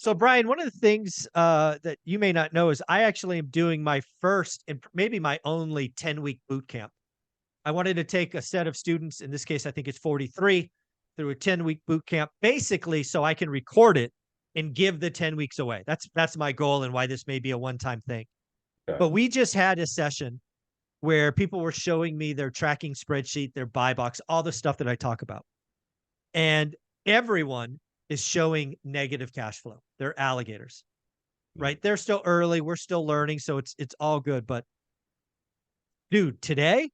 So Brian, one of the things that you may not know is I actually am doing my first and maybe my only 10-week boot camp. I wanted to take a set of students, in this case, I think it's 43, through a 10-week boot camp, basically so I can record it and give the 10 weeks away. That's my goal and why this may be a one-time thing. Okay. But we just had a session where people were showing me their tracking spreadsheet, their buy box, all the stuff that I talk about. And everyone is showing negative cash flow. They're alligators, right? They're still early. We're still learning, so it's all good. But dude, today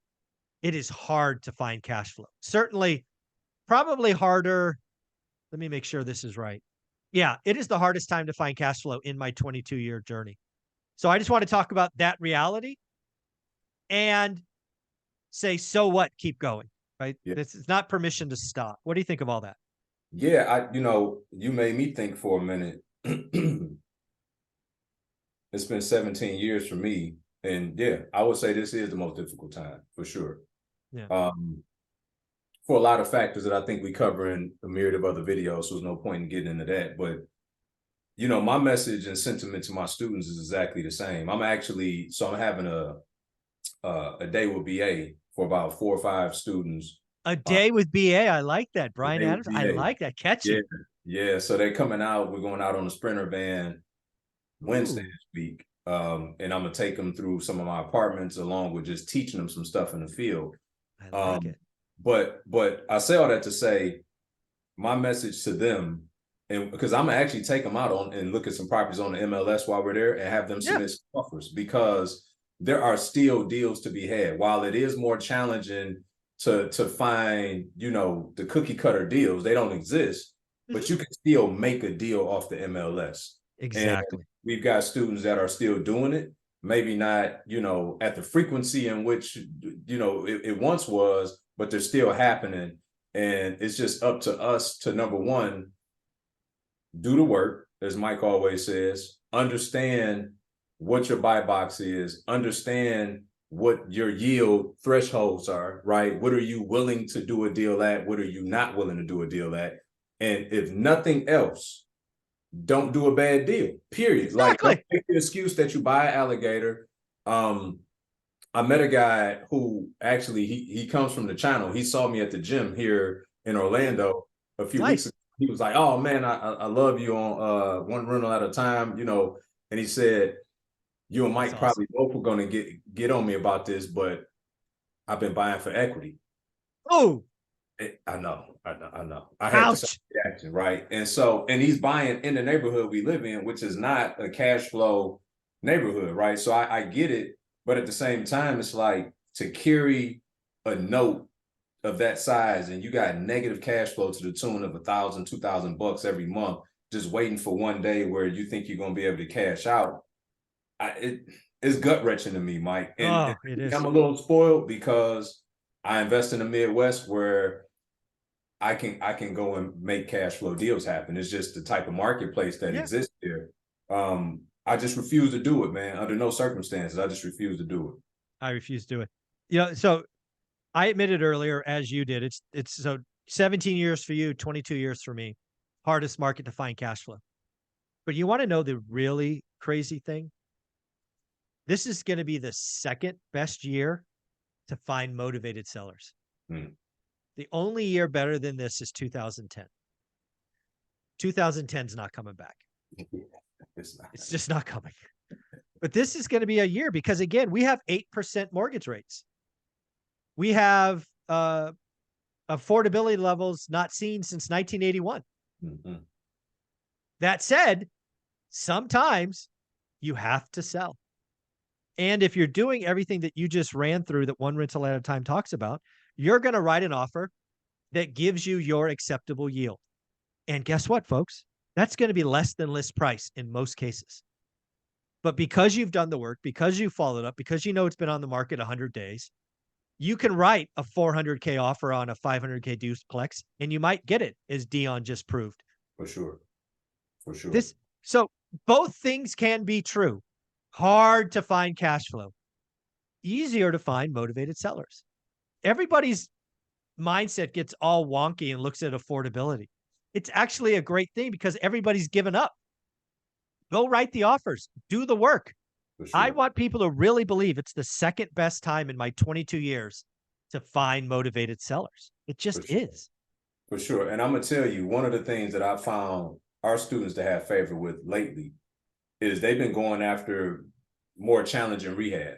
it is hard to find cash flow. Certainly, probably harder. Let me make sure this is right. Yeah, it is the hardest time to find cash flow in my 22-year journey. So I just want to talk about that reality and say, so what? Keep going, right? Yeah. This is not permission to stop. What do you think of all that? Yeah, you made me think for a minute. It's been 17 years for me. And yeah, I would say this is the most difficult time for sure. Yeah. Um, for a lot of factors that I think we cover in a myriad of other videos, so there's no point in getting into that. But my message and sentiment to my students is exactly the same. I'm having a day with BA for about 4 or 5 students. A day with BA. I like that. A Brian day with Adams. I BA. like that. Yeah, Catchy. yeah. So they're coming out. We're going out on the Sprinter van Wednesday Ooh, this week. And I'm gonna take them through some of my apartments along with just teaching them some stuff in the field. I like Um, it. but I say all that to say my message to them, and because I'm gonna actually take them out on and look at some properties on the MLS while we're there and have them Yeah. submit some offers, because there are still deals to be had. While it is more challenging to find, the cookie cutter deals, they don't exist, Mhm. but you can still make a deal off the MLS. And Exactly. we've got students that are still doing it, maybe not, at the frequency in which, it once was, but they're still happening. And it's just up to us to, number one, do the work, as Mike always says, understand what your buy box is, understand what your yield thresholds are, right? What are you willing to do a deal at? What are you not willing to do a deal at? And if nothing else, don't do a bad deal, period. Like, don't Exactly. make the excuse that you buy an alligator. I met a guy who actually he comes from the channel. He saw me at the gym here in Orlando a few weeks Nice. ago. He was like, "Oh man, I love you on one rental at a time," And he said, "You and That's Mike awesome. probably both were going to get on me about this, but I've been buying for equity." Oh, I know, I know. I had the same ouch. reaction, right? And he's buying in the neighborhood we live in, which is not a cash flow neighborhood, right? So I get it, but at the same time, it's like, to carry a note of that size and you got negative cash flow to the tune of $1,000, $2,000 every month, just waiting for one day where you think you're gonna be able to cash out. It's gut wrenching to me, Mike. And Oh, it is. I'm a little spoiled because I invest in the Midwest where I can go and make cash flow deals happen. It's just the type of marketplace that Yeah. exists there. I just refuse to do it, man. Under no circumstances, I just refuse to do it. I refuse to do it. So I admitted earlier, as you did, it's so 17 years for you, 22 years for me. Hardest market to find cash flow. But you want to know the really crazy thing? This is going to be the second best year to find motivated sellers. Mm. The only year better than this is 2010. 2010 is not coming back. It's not. It's just not coming. But this is going to be a year because, again, we have 8% mortgage rates. We have affordability levels not seen since 1981. Mm-hmm. That said, sometimes you have to sell. And if you're doing everything that you just ran through that one rental at a time talks about, you're going to write an offer that gives you your acceptable yield. And guess what, folks? That's going to be less than list price in most cases. But because you've done the work, because you followed up, because you know it's been on the market 100 days, you can write a 400K offer on a 500K duplex, and you might get it, as Dion just proved. For sure. For sure. This so both things can be true. Hard to find cash flow, easier to find motivated sellers. Everybody's mindset gets all wonky and looks at affordability. It's actually a great thing because everybody's given up. Go write the offers, do the work. For I sure. want people to really believe it's the second best time in my 22 years to find motivated sellers. It For just sure. is. For sure. And I'm gonna tell you, one of the things that I found our students to have favor with lately is they've been going after more challenging rehabs,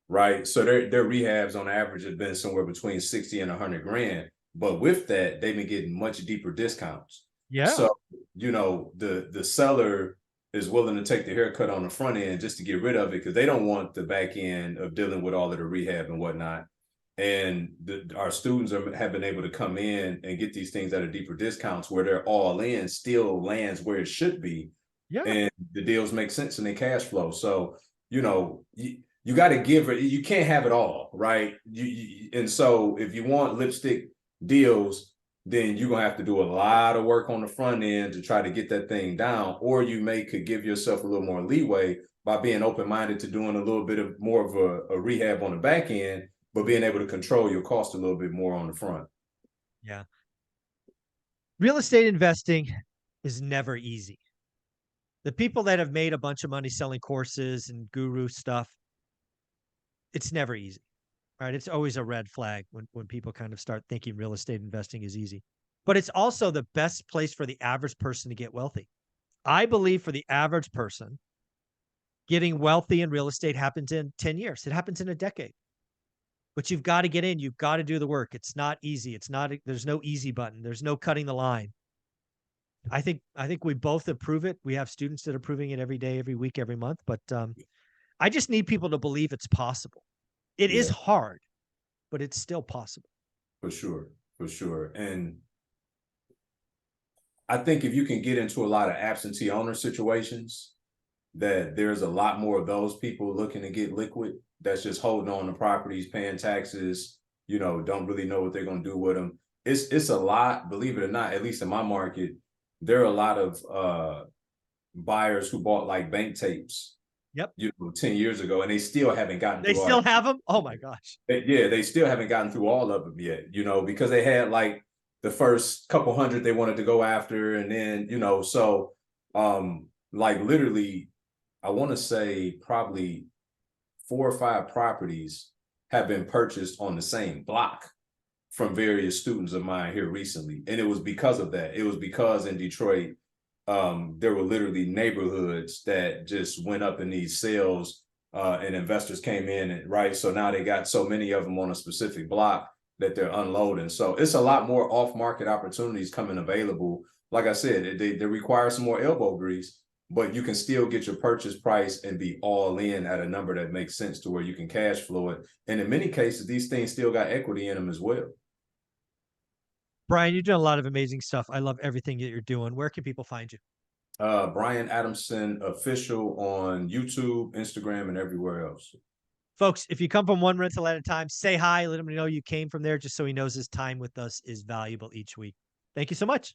right? So their rehabs on average have been somewhere between 60 and 100 grand. But with that, they've been getting much deeper discounts. Yeah. So, the seller is willing to take the haircut on the front end just to get rid of it because they don't want the back end of dealing with all of the rehab and whatnot. And our students have been able to come in and get these things at a deeper discounts where they're all in, still lands where it should be, Yeah. and the deals make sense in their cash flow. So, you got to give it, you can't have it all, right? And so if you want lipstick deals, then you're gonna have to do a lot of work on the front end to try to get that thing down, or you could give yourself a little more leeway by being open-minded to doing a little bit of more of a rehab on the back end, but being able to control your cost a little bit more on the front. Yeah. Real estate investing is never easy. The people that have made a bunch of money selling courses and guru stuff, it's never easy, right? It's always a red flag when people kind of start thinking real estate investing is easy. But it's also the best place for the average person to get wealthy. I believe for the average person, getting wealthy in real estate happens in 10 years. It happens in a decade. But you've got to get in, you've got to do the work. It's not easy. There's no easy button. There's no cutting the line. I think we both approve it. We have students that are proving it every day, every week, every month, but I just need people to believe it's possible. It is Yeah, hard, but it's still possible. for sure, for sure. And I think if you can get into a lot of absentee owner situations, that there's a lot more of those people looking to get liquid that's just holding on to properties, paying taxes, don't really know what they're going to do with them. It's a lot, believe it or not, at least in my market, there are a lot of buyers who bought like bank tapes, Yep. 10 years ago, and they still haven't gotten They through still have them. Oh my gosh. yeah, they still haven't gotten through all of them yet, because they had like the first couple hundred they wanted to go after, and then, so like literally, I want to say probably 4 or 5 properties have been purchased on the same block from various students of mine here recently. And it was because of that. It was because in Detroit, there were literally neighborhoods that just went up in these sales, and investors came in, and right. So now they got so many of them on a specific block that they're unloading. So it's a lot more off-market opportunities coming available. Like I said, they require some more elbow grease, but you can still get your purchase price and be all in at a number that makes sense to where you can cash flow it. And in many cases, these things still got equity in them as well. Brian, you're doing a lot of amazing stuff. I love everything that you're doing. Where can people find you? Brian Adamson official on YouTube, Instagram, and everywhere else. Folks, if you come from one rental at a time, say hi, let him know you came from there just so he knows his time with us is valuable each week. Thank you so much.